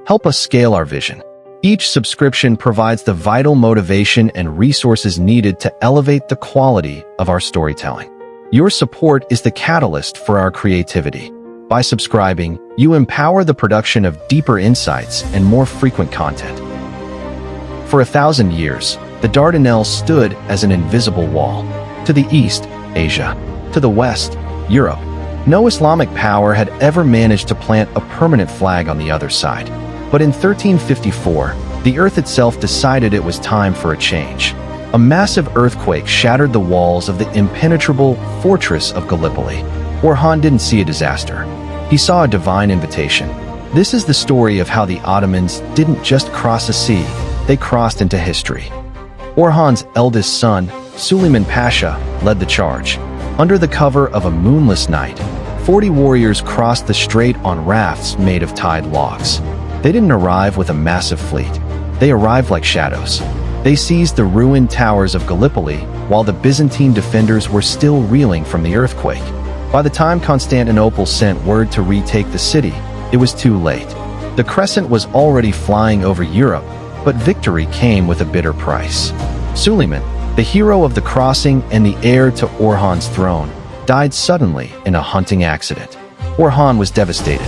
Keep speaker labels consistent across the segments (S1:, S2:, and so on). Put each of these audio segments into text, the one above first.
S1: Help us scale our vision. Each subscription provides the vital motivation and resources needed to elevate the quality of our storytelling. Your support is the catalyst for our creativity. By subscribing, you empower the production of deeper insights and more frequent content. For 1,000 years, the Dardanelles stood as an invisible wall. To the east, Asia. To the west, Europe. No Islamic power had ever managed to plant a permanent flag on the other side. But in 1354, the earth itself decided it was time for a change. A massive earthquake shattered the walls of the impenetrable fortress of Gallipoli. Orhan didn't see a disaster. He saw a divine invitation. This is the story of how the Ottomans didn't just cross a sea, they crossed into history. Orhan's eldest son, Suleiman Pasha, led the charge. Under the cover of a moonless night, 40 warriors crossed the strait on rafts made of tied logs. They didn't arrive with a massive fleet. They arrived like shadows. They seized the ruined towers of Gallipoli while the Byzantine defenders were still reeling from the earthquake. By the time Constantinople sent word to retake the city, it was too late. The crescent was already flying over Europe, but victory came with a bitter price. Suleiman, the hero of the crossing and the heir to Orhan's throne, died suddenly in a hunting accident. Orhan was devastated.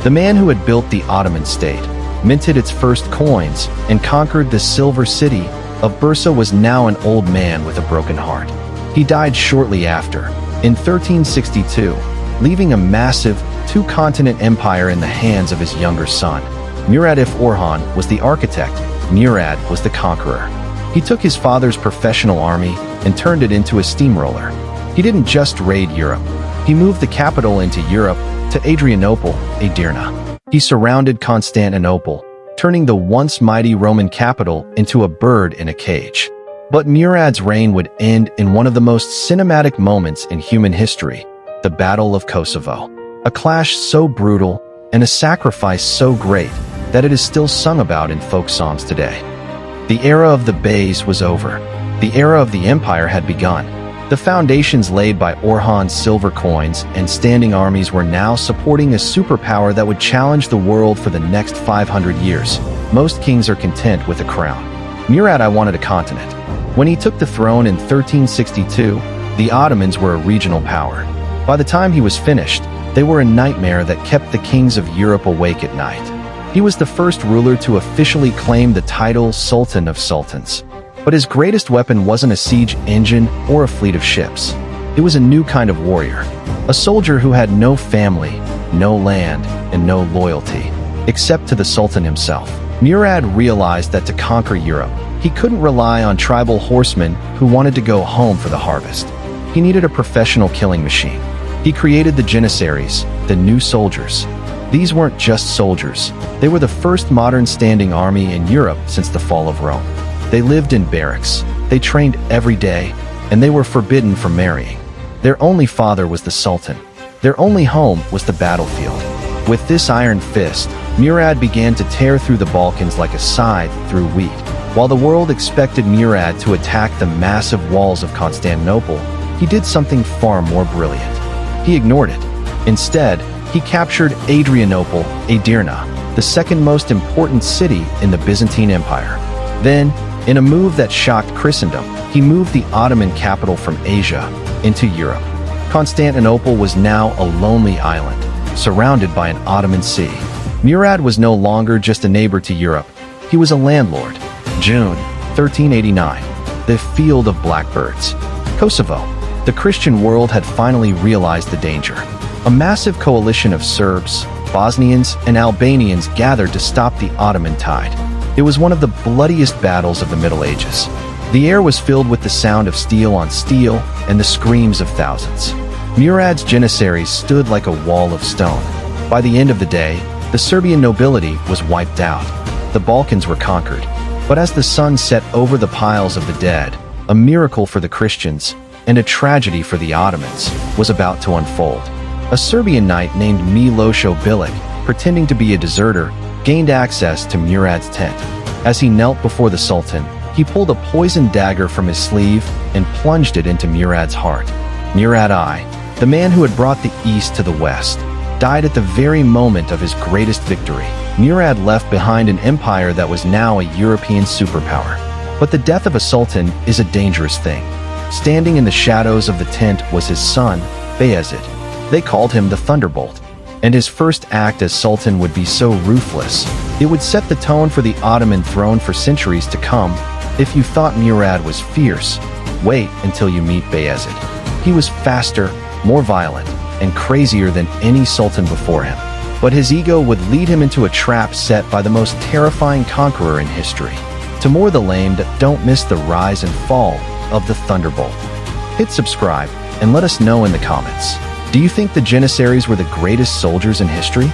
S1: The man who had built the Ottoman state, minted its first coins, and conquered the silver city of Bursa was now an old man with a broken heart. He died shortly after, in 1362, leaving a massive, two-continent empire in the hands of his younger son. Murad. If Orhan was the architect, Murad was the conqueror. He took his father's professional army and turned it into a steamroller. He didn't just raid Europe. He moved the capital into Europe, to Adrianople, Edirne. He surrounded Constantinople, turning the once mighty Roman capital into a bird in a cage. But Murad's reign would end in one of the most cinematic moments in human history, the Battle of Kosovo. A clash so brutal and a sacrifice so great that it is still sung about in folk songs today. The era of the Beys was over. The era of the empire had begun. The foundations laid by Orhan's silver coins and standing armies were now supporting a superpower that would challenge the world for the next 500 years. Most kings are content with a crown. Murad wanted a continent. When he took the throne in 1362, the Ottomans were a regional power. By the time he was finished, they were a nightmare that kept the kings of Europe awake at night. He was the first ruler to officially claim the title Sultan of Sultans. But his greatest weapon wasn't a siege engine or a fleet of ships. It was a new kind of warrior. A soldier who had no family, no land, and no loyalty, except to the Sultan himself. Murad realized that to conquer Europe, he couldn't rely on tribal horsemen who wanted to go home for the harvest. He needed a professional killing machine. He created the Janissaries, the new soldiers. These weren't just soldiers. They were the first modern standing army in Europe since the fall of Rome. They lived in barracks, they trained every day, and they were forbidden from marrying. Their only father was the Sultan. Their only home was the battlefield. With this iron fist, Murad began to tear through the Balkans like a scythe through wheat. While the world expected Murad to attack the massive walls of Constantinople, he did something far more brilliant. He ignored it. Instead, he captured Adrianople, Edirne, the second most important city in the Byzantine Empire. Then, in a move that shocked Christendom, he moved the Ottoman capital from Asia into Europe. Constantinople was now a lonely island, surrounded by an Ottoman sea. Murad was no longer just a neighbor to Europe. He was a landlord. June 1389. The Field of Blackbirds. Kosovo. The Christian world had finally realized the danger. A massive coalition of Serbs, Bosnians, and Albanians gathered to stop the Ottoman tide. It was one of the bloodiest battles of the Middle Ages. The air was filled with the sound of steel on steel and the screams of thousands. Murad's Janissaries stood like a wall of stone. By the end of the day, the Serbian nobility was wiped out. The Balkans were conquered. But as the sun set over the piles of the dead, a miracle for the Christians and a tragedy for the Ottomans was about to unfold. A Serbian knight named Milošo Bilić, pretending to be a deserter, gained access to Murad's tent. As he knelt before the Sultan, he pulled a poisoned dagger from his sleeve and plunged it into Murad's heart. Murad I, the man who had brought the East to the West, died at the very moment of his greatest victory. Murad left behind an empire that was now a European superpower. But the death of a sultan is a dangerous thing. Standing in the shadows of the tent was his son, Bayezid. They called him the Thunderbolt. And his first act as sultan would be so ruthless, it would set the tone for the Ottoman throne for centuries to come. If you thought Murad was fierce, wait until you meet Bayezid. He was faster, more violent, and crazier than any sultan before him. But his ego would lead him into a trap set by the most terrifying conqueror in history. To more the lamed, don't miss the rise and fall of the Thunderbolt. Hit subscribe and let us know in the comments. Do you think the Janissaries were the greatest soldiers in history?